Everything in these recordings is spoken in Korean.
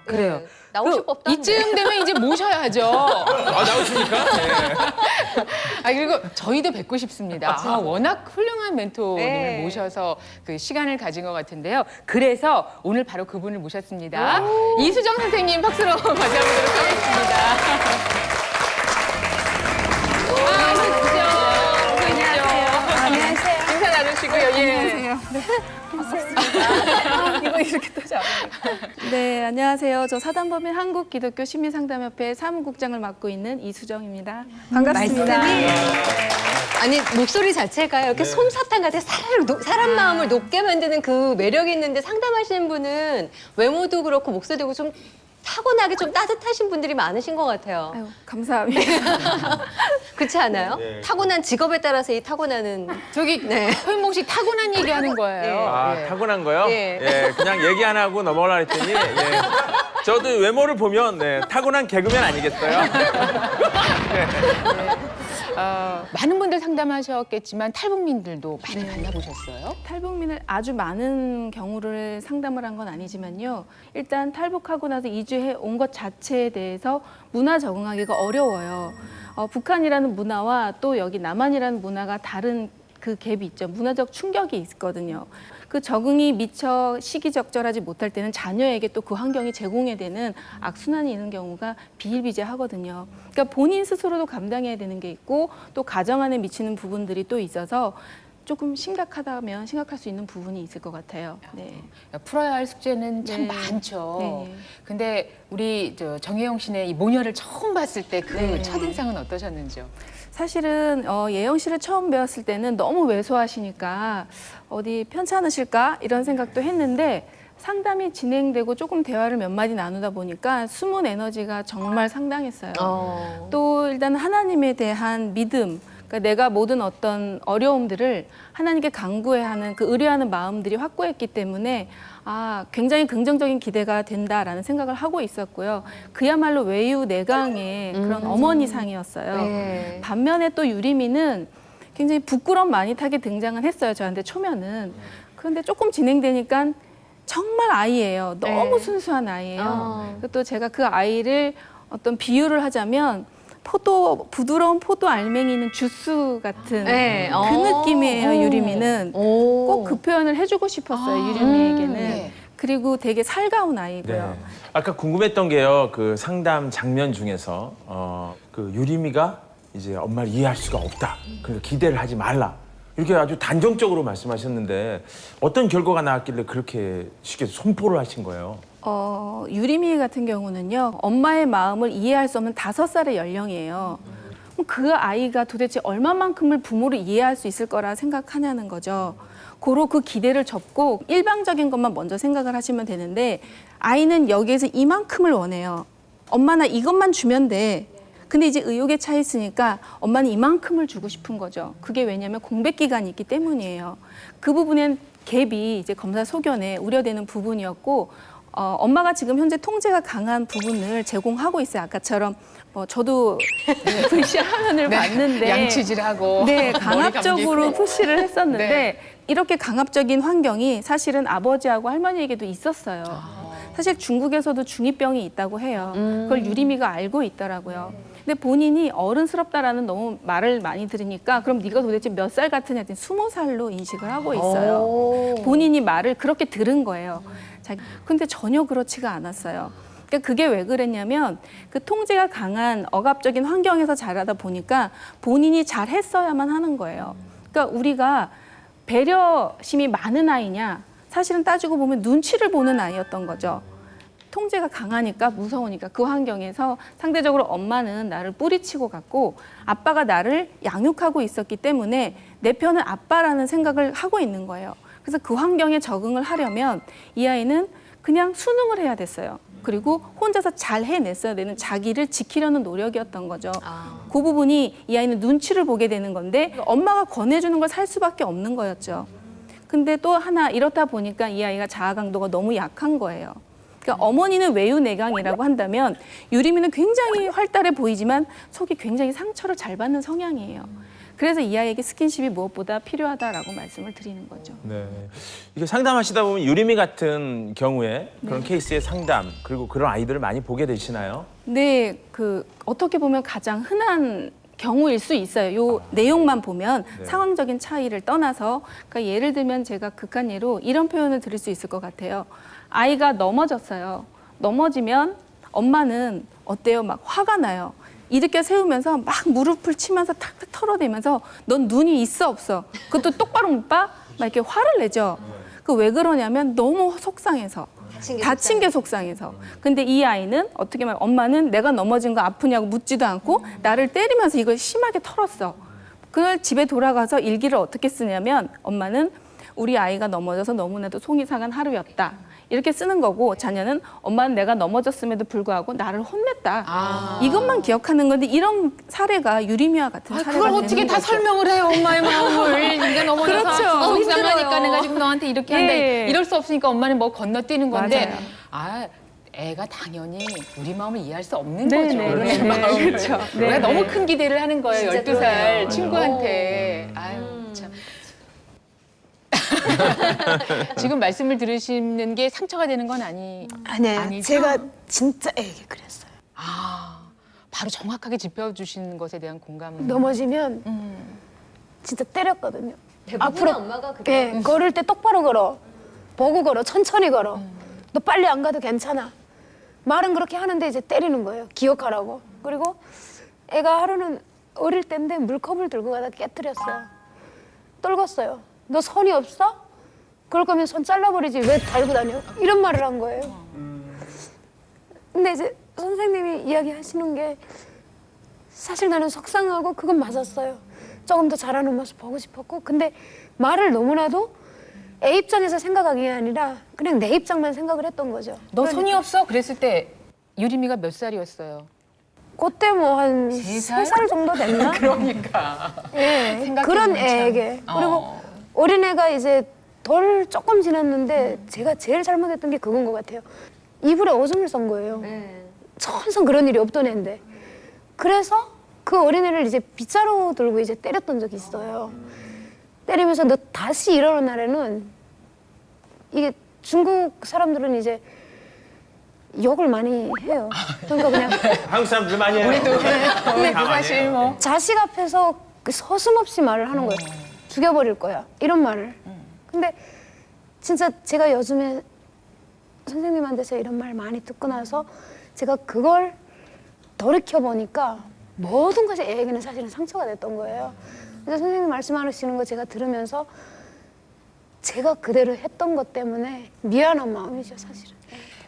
그래요. 나오실 법도 한데. 이쯤 되면 이제 모셔야죠. 아, 나오십니까? 네. 아, 그리고 저희도 뵙고 싶습니다. 워낙 훌륭한 멘토님을 네. 모셔서 그 시간을 가진 것 같은데요. 그래서 오늘 바로 그분을 모셨습니다. 이수정 선생님 박수로 맞이해보도록 하겠습니다. 안녕하세요. 인사 나누시고요. 예. 안녕하세요. 이거 이렇게 또 잡아요. 네, 안녕하세요. 저 사단법인 한국기독교시민상담협회 사무국장을 맡고 있는 이수정입니다. 반갑습니다. 아니 목소리 자체가 이렇게 솜사탕 같아 사람 마음을 높게 만드는 그 매력이 있는데 상담하시는 분은 외모도 그렇고 목소리도 그렇고 좀 타고나게 좀 따뜻하신 분들이 많으신 것 같아요. 아유, 감사합니다. 그렇지 않아요? 네. 타고난 직업에 따라서 이 타고나는 저기 네. 허윤봉 씨 타고난 얘기하는 거예요. 아, 예. 타고난 거요? 예. 예, 그냥 얘기 안 하고 넘어가려 했더니, 예. 저도 외모를 보면, 네, 타고난 개그맨 아니겠어요? 많은 분들 상담하셨겠지만 탈북민들도 많이 만나보셨어요? 탈북민을 아주 많은 경우를 상담을 한 건 아니지만요. 일단 탈북하고 나서 이주해 온 것 자체에 대해서 문화 적응하기가 어려워요. 북한이라는 문화와 또 여기 남한이라는 문화가 다른 그 갭이 있죠. 문화적 충격이 있거든요. 그 적응이 미처 시기적절하지 못할 때는 자녀에게 또 그 환경이 제공이 되는 악순환이 있는 경우가 비일비재하거든요. 그러니까 본인 스스로도 감당해야 되는 게 있고 또 가정 안에 미치는 부분들이 또 있어서 조금 심각하다면 심각할 수 있는 부분이 있을 것 같아요. 네. 풀어야 할 숙제는 참 네. 많죠. 네. 근데 우리 정혜영 씨네 이 모녀를 처음 봤을 때 그 네. 첫인상은 어떠셨는지요? 사실은 예영 씨를 처음 배웠을 때는 너무 왜소하시니까 어디 편찮으실까 이런 생각도 했는데 상담이 진행되고 조금 대화를 몇 마디 나누다 보니까 숨은 에너지가 정말 상당했어요. 또 일단 하나님에 대한 믿음, 그러니까 내가 모든 어떤 어려움들을 하나님께 간구해야 하는 그 의뢰하는 마음들이 확고했기 때문에 굉장히 긍정적인 기대가 된다라는 생각을 하고 있었고요. 그야말로 외유내강의 그런 어머니상이었어요. 네. 반면에 또 유리미는 굉장히 부끄럼 많이 타게 등장을 했어요. 저한테 초면은. 그런데 조금 진행되니까 정말 아이예요. 너무 네. 순수한 아이예요. 그리고 또 제가 그 아이를 어떤 비유를 하자면 부드러운 포도 알맹이 있는 주스 같은 네. 그 느낌이에요, 유리미는. 꼭 꼭 그 표현을 해주고 싶었어요, 유리미에게는. 네. 그리고 되게 살가운 아이고요. 네. 아까 궁금했던 게요, 그 상담 장면 중에서, 그 유리미가 이제 엄마를 이해할 수가 없다. 그러니까 기대를 하지 말라. 이렇게 아주 단정적으로 말씀하셨는데 어떤 결과가 나왔길래 그렇게 쉽게 선포를 하신 거예요? 유리미 같은 경우는요, 엄마의 마음을 이해할 수 없는 5살의 연령이에요. 그럼 그 아이가 도대체 얼마만큼을 부모를 이해할 수 있을 거라 생각하냐는 거죠. 고로 그 기대를 접고 일방적인 것만 먼저 생각을 하시면 되는데 아이는 여기에서 이만큼을 원해요. 엄마 나 이것만 주면 돼. 근데 이제 의욕에 차 있으니까 엄마는 이만큼을 주고 싶은 거죠. 그게 왜냐하면 공백 기간이 있기 때문이에요. 그 부분엔 갭이 이제 검사 소견에 우려되는 부분이었고 엄마가 지금 현재 통제가 강한 부분을 제공하고 있어요. 아까처럼 저도 VCR 화면을 봤는데 양치질하고 네, 머리 강압적으로 감기고. 푸시를 했었는데 네. 이렇게 강압적인 환경이 사실은 아버지하고 할머니에게도 있었어요. 사실 중국에서도 중2병이 있다고 해요. 그걸 유리미가 알고 있더라고요. 근데 본인이 어른스럽다라는 너무 말을 많이 들으니까 그럼 네가 도대체 몇 살 같으냐 했더니 20살로 인식을 하고 있어요. 본인이 말을 그렇게 들은 거예요. 근데 전혀 그렇지가 않았어요. 그러니까 그게 왜 그랬냐면 그 통제가 강한 억압적인 환경에서 자라다 보니까 본인이 잘했어야만 하는 거예요. 그러니까 우리가 배려심이 많은 아이냐? 사실은 따지고 보면 눈치를 보는 아이였던 거죠. 통제가 강하니까 무서우니까 그 환경에서 상대적으로 엄마는 나를 뿌리치고 갔고 아빠가 나를 양육하고 있었기 때문에 내 편은 아빠라는 생각을 하고 있는 거예요. 그래서 그 환경에 적응을 하려면 이 아이는 그냥 수능을 해야 됐어요. 그리고 혼자서 잘 해냈어야 되는 자기를 지키려는 노력이었던 거죠. 그 부분이 이 아이는 눈치를 보게 되는 건데 엄마가 권해주는 걸 살 수밖에 없는 거였죠. 근데 또 하나 이렇다 보니까 이 아이가 자아 강도가 너무 약한 거예요. 그러니까 어머니는 외유내강이라고 한다면 유리미는 굉장히 활달해 보이지만 속이 굉장히 상처를 잘 받는 성향이에요. 그래서 이 아이에게 스킨십이 무엇보다 필요하다라고 말씀을 드리는 거죠. 네. 이게 상담하시다 보면 유림이 같은 경우에 그런 케이스의 상담 그리고 그런 아이들을 많이 보게 되시나요? 네, 어떻게 보면 가장 흔한 경우일 수 있어요. 요 내용만 보면 네. 상황적인 차이를 떠나서, 그러니까 예를 들면 제가 극한 예로 이런 표현을 드릴 수 있을 것 같아요. 아이가 넘어졌어요. 넘어지면 엄마는 어때요? 막 화가 나요. 일으켜 세우면서 막 무릎을 치면서 탁탁 털어대면서 넌 눈이 있어 없어? 그것도 똑바로 못 봐? 막 이렇게 화를 내죠. 그 왜 그러냐면 너무 속상해서. 다친 게 속상해서. 근데 이 아이는 어떻게 말하면 엄마는 내가 넘어진 거 아프냐고 묻지도 않고 나를 때리면서 이걸 심하게 털었어. 그걸 집에 돌아가서 일기를 어떻게 쓰냐면 엄마는 우리 아이가 넘어져서 너무나도 속이 상한 하루였다. 이렇게 쓰는 거고 자녀는 엄마는 내가 넘어졌음에도 불구하고 나를 혼냈다. 이것만 기억하는 건데 이런 사례가 유리미와 같은 사례가 그걸 되는 어떻게 다 거죠. 설명을 해요, 엄마의 마음을. 네가 넘어져서 그렇죠. 속상하니까 힘들어요. 내가 지금 너한테 이렇게 예. 한다. 이럴 수 없으니까 엄마는 뭐 건너뛰는 건데 맞아요. 애가 당연히 우리 마음을 이해할 수 없는 네, 거죠. 네, 우리 네, 네. 마음을. 그렇죠. 네, 우리가 네. 너무 큰 기대를 하는 거예요, 진짜 12살 그러네요. 친구한테. 아유, 참. 지금 말씀을 들으시는 게 상처가 되는 건 아니에요. 아니죠? 제가 진짜 애에게 그랬어요. 바로 정확하게 짚어주시는 것에 대한 공감. 넘어지면 진짜 때렸거든요. 대부분의 엄마가 그래요. 예, 걸을 때 똑바로 걸어. 보고 걸어. 천천히 걸어. 너 빨리 안 가도 괜찮아. 말은 그렇게 하는데 이제 때리는 거예요. 기억하라고. 그리고 애가 하루는 어릴 때인데 물컵을 들고 가다 깨뜨렸어요. 떨궜어요. 너 손이 없어? 그럴 거면 손 잘라버리지. 왜 달고 다녀? 이런 말을 한 거예요. 근데 이제 선생님이 이야기하시는 게 사실 나는 속상하고 그건 맞았어요. 조금 더 잘하는 모습 보고 싶었고 근데 말을 너무나도 애 입장에서 생각한 게 아니라 그냥 내 입장만 생각을 했던 거죠. 너 손이 없어? 그랬을 때 유림이가 몇 살이었어요? 그때 뭐 한 세 살? 3살 정도 됐나? 그러니까. 예, 생각해보면 그런 참. 애에게. 그리고 어린애가 이제 돌 조금 지났는데 제가 제일 잘못했던 게 그건 것 같아요. 이불에 오줌을 싼 거예요. 네. 천성 그런 일이 없던 애인데. 그래서 그 어린애를 이제 빗자루 들고 이제 때렸던 적이 있어요. 때리면서 너 다시 이러는 날에는 이게 중국 사람들은 이제 욕을 많이 해요. 그러니까 그냥 한국 사람들 많이 해요. 우리도 다 많이 사실 해요. 뭐. 자식 앞에서 그 서슴없이 말을 하는 거예요. 죽여버릴 거야. 이런 말을. 근데 진짜 제가 요즘에 선생님한테서 이런 말 많이 듣고 나서 제가 그걸 돌이켜보니까 모든 것이 애에게는 사실은 상처가 됐던 거예요. 그래서 선생님 말씀하시는 거 제가 들으면서 제가 그대로 했던 것 때문에 미안한 마음이죠, 사실은.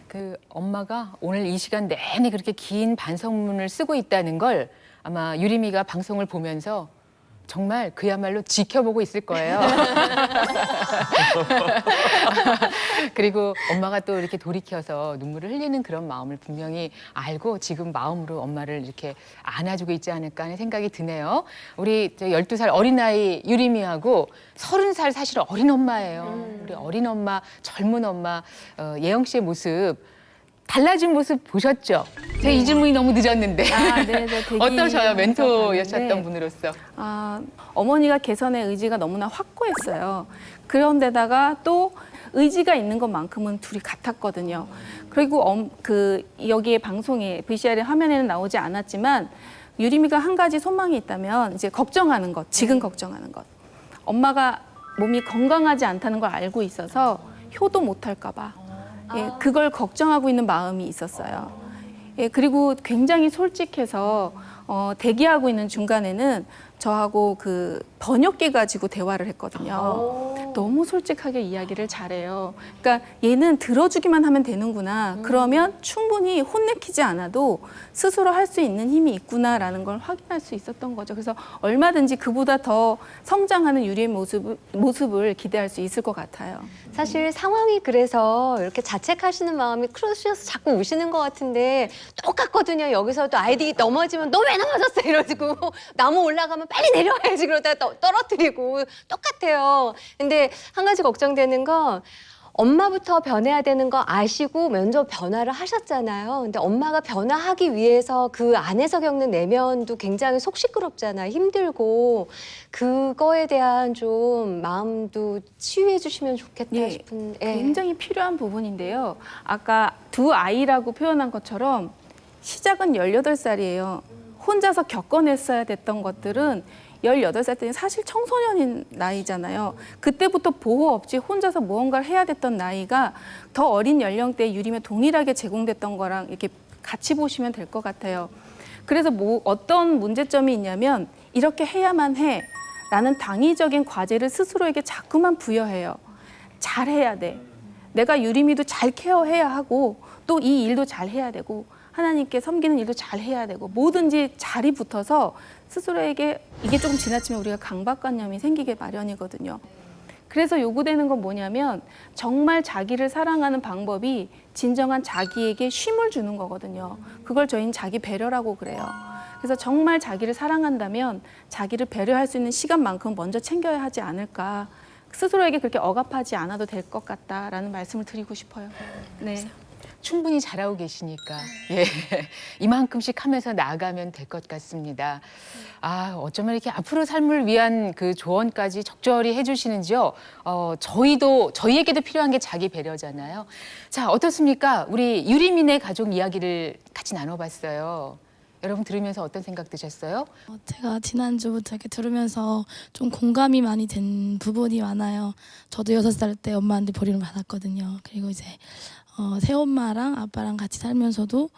그 엄마가 오늘 이 시간 내내 그렇게 긴 반성문을 쓰고 있다는 걸 아마 유림이가 방송을 보면서 정말 그야말로 지켜보고 있을 거예요. 그리고 엄마가 또 이렇게 돌이켜서 눈물을 흘리는 그런 마음을 분명히 알고 지금 마음으로 엄마를 이렇게 안아주고 있지 않을까 하는 생각이 드네요. 우리 12살 어린아이 유림이하고 30살 사실 어린 엄마예요. 우리 어린 엄마, 젊은 엄마 예영 씨의 모습 달라진 모습 보셨죠? 제가 이 질문이 너무 늦었는데 네, 저 어떠셔요? 멘토였었던 봤는데. 분으로서. 어머니가 개선의 의지가 너무나 확고했어요. 그런데다가 또 의지가 있는 것만큼은 둘이 같았거든요. 그리고 여기에 방송에 VCR 화면에는 나오지 않았지만 유림이가 한 가지 소망이 있다면 이제 걱정하는 것, 지금 걱정하는 것. 엄마가 몸이 건강하지 않다는 걸 알고 있어서 효도 못할까 봐. 예, 그걸 걱정하고 있는 마음이 있었어요. 예, 그리고 굉장히 솔직해서 대기하고 있는 중간에는 저하고 그 번역기 가지고 대화를 했거든요. 너무 솔직하게 이야기를 잘해요. 그러니까 얘는 들어주기만 하면 되는구나. 그러면 충분히 혼내키지 않아도 스스로 할 수 있는 힘이 있구나라는 걸 확인할 수 있었던 거죠. 그래서 얼마든지 그보다 더 성장하는 유리의 모습을 기대할 수 있을 것 같아요. 사실 상황이 그래서 이렇게 자책하시는 마음이 크루시어서 자꾸 우시는 것 같은데 똑같거든요. 여기서도 아이들이 넘어지면 너 왜 넘어졌어 이러지고 나무 올라가면 빨리 내려와야지 그러다가 떨어뜨리고 똑같아요. 근데 한 가지 걱정되는 건 엄마부터 변해야 되는 거 아시고 먼저 변화를 하셨잖아요. 근데 엄마가 변화하기 위해서 그 안에서 겪는 내면도 굉장히 속 시끄럽잖아요. 힘들고 그거에 대한 좀 마음도 치유해 주시면 좋겠다 예, 싶은. 굉장히 필요한 부분인데요. 아까 두 아이라고 표현한 것처럼 시작은 18살이에요. 혼자서 겪어냈어야 됐던 것들은 18살 때는 사실 청소년인 나이잖아요. 그때부터 보호 없이 혼자서 무언가를 해야 됐던 나이가 더 어린 연령대에 유림에 동일하게 제공됐던 거랑 이렇게 같이 보시면 될 것 같아요. 그래서 어떤 문제점이 있냐면 이렇게 해야만 해 라는 당위적인 과제를 스스로에게 자꾸만 부여해요. 잘해야 돼. 내가 유림이도 잘 케어해야 하고 또 이 일도 잘 해야 되고 하나님께 섬기는 일도 잘 해야 되고 뭐든지 잘이 붙어서 스스로에게 이게 조금 지나치면 우리가 강박관념이 생기게 마련이거든요. 그래서 요구되는 건 뭐냐면 정말 자기를 사랑하는 방법이 진정한 자기에게 쉼을 주는 거거든요. 그걸 저희는 자기 배려라고 그래요. 그래서 정말 자기를 사랑한다면 자기를 배려할 수 있는 시간만큼 먼저 챙겨야 하지 않을까. 스스로에게 그렇게 억압하지 않아도 될 것 같다라는 말씀을 드리고 싶어요. 네. 충분히 잘하고 계시니까 예 이만큼씩 하면서 나아가면 될 것 같습니다. 아 어쩌면 이렇게 앞으로 삶을 위한 그 조언까지 적절히 해주시는지요. 저희에게도 필요한 게 자기 배려잖아요. 자 어떻습니까? 우리 유리민의 가족 이야기를 같이 나눠봤어요. 여러분 들으면서 어떤 생각 드셨어요? 제가 지난주부터 이렇게 들으면서 좀 공감이 많이 된 부분이 많아요. 저도 6살 때 엄마한테 버림을 받았거든요. 그리고 이제 새엄마랑 아빠랑 같이 살면서도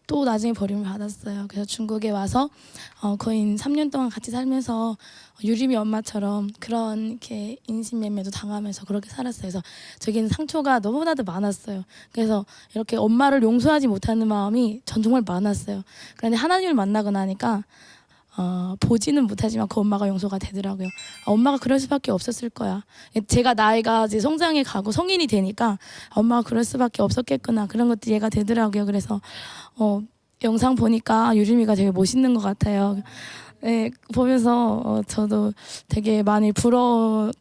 또 나중에 버림을 받았어요. 그래서 중국에 와서 거의 3년 동안 같이 살면서 유림이 엄마처럼 그런 이렇게 인신매매도 당하면서 그렇게 살았어요. 그래서 저기는 상처가 너무나도 많았어요. 그래서 이렇게 엄마를 용서하지 못하는 마음이 전 정말 많았어요. 그런데 하나님을 만나고 나니까 보지는 못하지만 그 엄마가 용서가 되더라고요. 엄마가 그럴 수밖에 없었을 거야. 제가 나이가 이제 성장해 가고 성인이 되니까 엄마가 그럴 수밖에 없었겠구나 그런 것도 이해가 되더라고요. 그래서 영상 보니까 유림이가 되게 멋있는 것 같아요. 네, 보면서 저도 되게 많이 부러웠던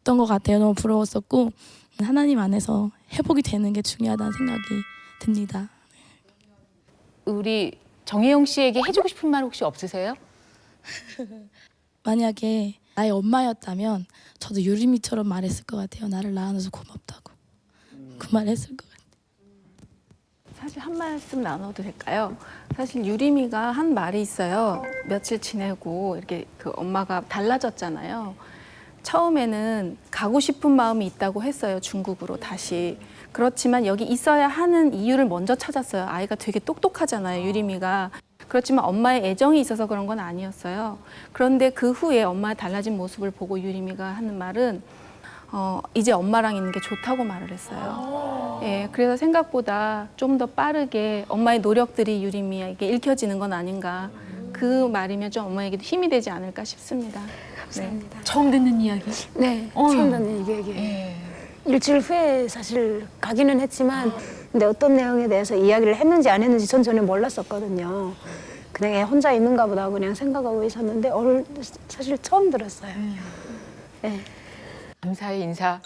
것 같아요. 너무 부러웠었고 하나님 안에서 회복이 되는 게 중요하다는 생각이 듭니다. 우리 정혜영 씨에게 해주고 싶은 말 혹시 없으세요? 만약에 나의 엄마였다면 저도 유림이처럼 말했을 것 같아요. 나를 낳아줘서 고맙다고. 그 말 했을 것 같아요. 사실 한 말씀 나눠도 될까요? 사실 유림이가 한 말이 있어요. 며칠 지내고 이렇게 그 엄마가 달라졌잖아요. 처음에는 가고 싶은 마음이 있다고 했어요. 중국으로 다시. 그렇지만 여기 있어야 하는 이유를 먼저 찾았어요. 아이가 되게 똑똑하잖아요. 유림이가. 그렇지만 엄마의 애정이 있어서 그런 건 아니었어요. 그런데 그 후에 엄마의 달라진 모습을 보고 유림이가 하는 말은 이제 엄마랑 있는 게 좋다고 말을 했어요. 예, 그래서 생각보다 좀 더 빠르게 엄마의 노력들이 유림이에게 읽혀지는 건 아닌가. 그 말이면 좀 엄마에게도 힘이 되지 않을까 싶습니다. 감사합니다. 처음 듣는 이야기. 네, 처음 듣는 이 얘기. 예. 일주일 후에 사실 가기는 했지만 근데 어떤 내용에 대해서 이야기를 했는지 안 했는지 전 전혀 몰랐었거든요. 그냥 얘 혼자 있는가 보다 그냥 생각하고 있었는데 오늘 사실 처음 들었어요. 네. 감사의 인사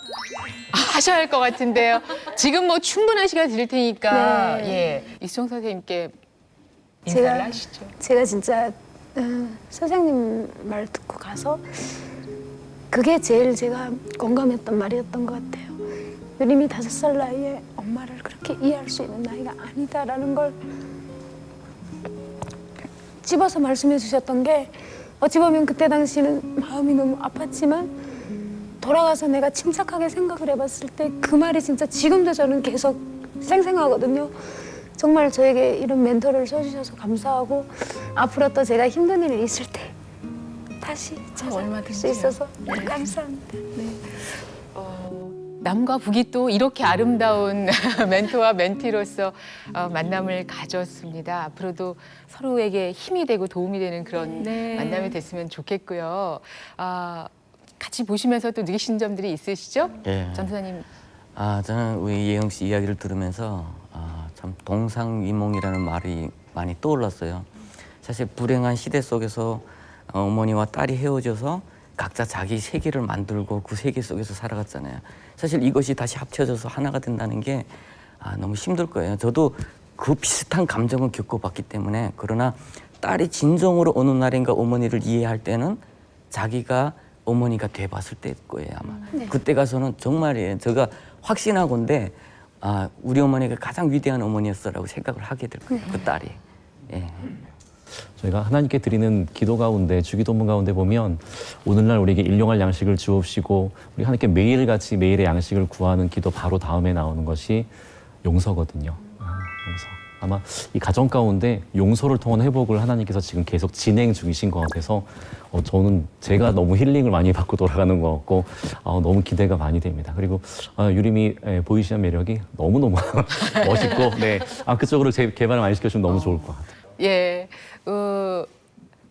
하셔야 할 것 같은데요. 지금 뭐 충분한 시간 드릴 테니까 네. 예 이수정 선생님께 인사를 하시죠. 제가 진짜 선생님 말 듣고 가서 그게 제일 제가 공감했던 말이었던 것 같아요. 유림이 5살 나이에 엄마를 그렇게 이해할 수 있는 나이가 아니다라는 걸 집어서 말씀해 주셨던 게 어찌 보면 그때 당시는 마음이 너무 아팠지만 돌아가서 내가 침착하게 생각을 해봤을 때 그 말이 진짜 지금도 저는 계속 생생하거든요. 정말 저에게 이런 멘토를 써주셔서 감사하고 앞으로 또 제가 힘든 일이 있을 때 다시 찾아올 수 있어서 감사합니다. 남과 북이 또 이렇게 아름다운 멘토와 멘티로서 만남을 가졌습니다. 앞으로도 서로에게 힘이 되고 도움이 되는 그런 네. 만남이 됐으면 좋겠고요. 같이 보시면서 또 느끼신 점들이 있으시죠? 예. 전도사님. 저는 우리 예영 씨 이야기를 들으면서 참 동상이몽이라는 말이 많이 떠올랐어요. 사실 불행한 시대 속에서 어머니와 딸이 헤어져서 각자 자기 세계를 만들고 그 세계 속에서 살아갔잖아요. 사실 이것이 다시 합쳐져서 하나가 된다는 게 너무 힘들 거예요. 저도 그 비슷한 감정을 겪어봤기 때문에. 그러나 딸이 진정으로 어느 날인가 어머니를 이해할 때는 자기가 어머니가 돼봤을 때일 거예요 아마. 그때 가서는 정말이에요. 제가 확신하건데 우리 어머니가 가장 위대한 어머니였어라고 생각을 하게 될 거예요. 그 딸이. 예. 저희가 하나님께 드리는 기도 가운데, 주기도문 가운데 보면 오늘날 우리에게 일용할 양식을 주옵시고, 우리 하나님께 매일같이 매일의 양식을 구하는 기도 바로 다음에 나오는 것이 용서거든요. 용서. 아마 이 가정 가운데 용서를 통한 회복을 하나님께서 지금 계속 진행 중이신 것 같아서 저는 제가 너무 힐링을 많이 받고 돌아가는 것 같고 너무 기대가 많이 됩니다. 그리고 유림이 보이시는 매력이 너무너무 멋있고, 네. 그쪽으로 제 개발을 많이 시켜주면 너무 좋을 것 같아요. 예,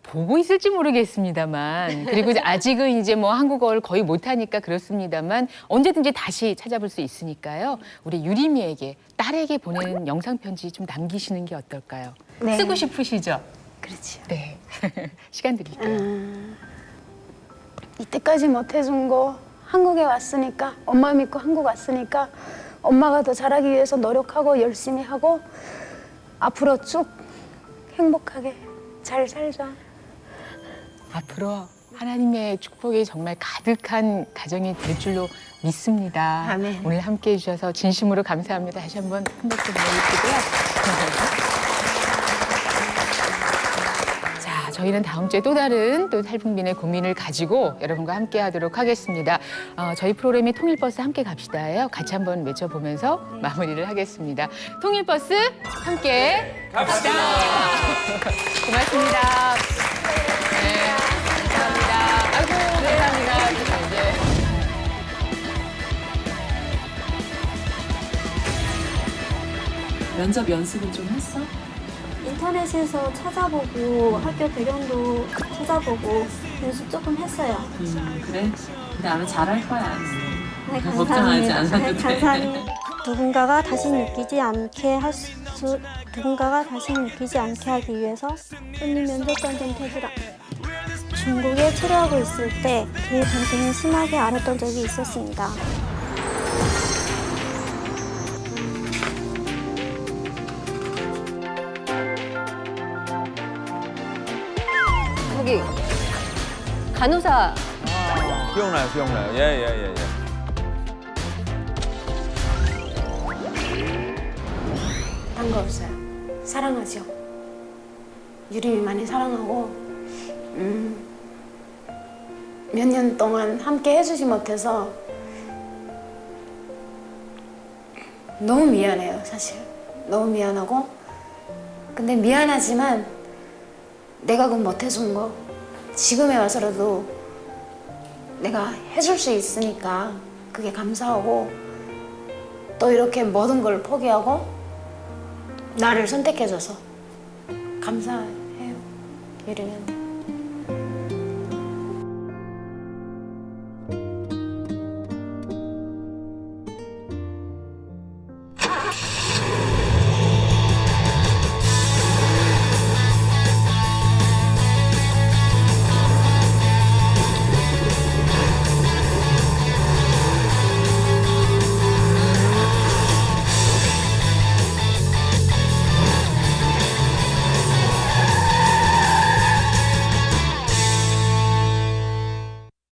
보고 있을지 모르겠습니다만, 그리고 아직은 이제 뭐 한국어를 거의 못하니까 그렇습니다만 언제든지 다시 찾아볼 수 있으니까요. 우리 유림이에게, 딸에게 보내는 영상 편지 좀 남기시는 게 어떨까요? 네. 쓰고 싶으시죠? 그렇죠. 네, 시간 드릴게요. 이때까지 못해준 거 한국에 왔으니까, 엄마 믿고 한국 왔으니까 엄마가 더 잘하기 위해서 노력하고 열심히 하고 앞으로 쭉 행복하게 잘 살자. 앞으로 하나님의 축복이 정말 가득한 가정이 될 줄로 믿습니다. 아멘. 오늘 함께 해주셔서 진심으로 감사합니다. 다시 한번 큰 박수 보내주시고요. 자, 저희는 다음 주에 또 다른 또 탈북민의 고민을 가지고 여러분과 함께 하도록 하겠습니다. 저희 프로그램이 통일버스 함께 갑시다예요. 같이 한번 외쳐보면서 마무리를 하겠습니다. 통일버스 함께 갑시다. 고맙습니다. 네, 감사합니다. 아이고, 감사합니다. 이제. 면접 연습은 좀 했어? 인터넷에서 찾아보고 학교 배경도 찾아보고 연습 조금 했어요. 그래? 근데 아마 잘할 거야. 네, 걱정하지 않아도 네, 돼. 감사합니다. 누군가가 다시 느끼지 않게 하기 위해서 언니 면접관된 태주랑 중국에 체류하고 있을 때 그의 동생이 심하게 앓았던 적이 있었습니다. 저기 간호사 기억나요. 예. 딴 거 없어요. 사랑하죠. 유림이 많이 사랑하고 몇 년 동안 함께 해주지 못해서 너무 미안해요, 사실. 너무 미안하고, 근데 미안하지만 내가 그 못해준 거 지금에 와서라도 내가 해줄 수 있으니까 그게 감사하고, 또 이렇게 모든 걸 포기하고 나를 선택해줘서 감사해요, 유림이 언니.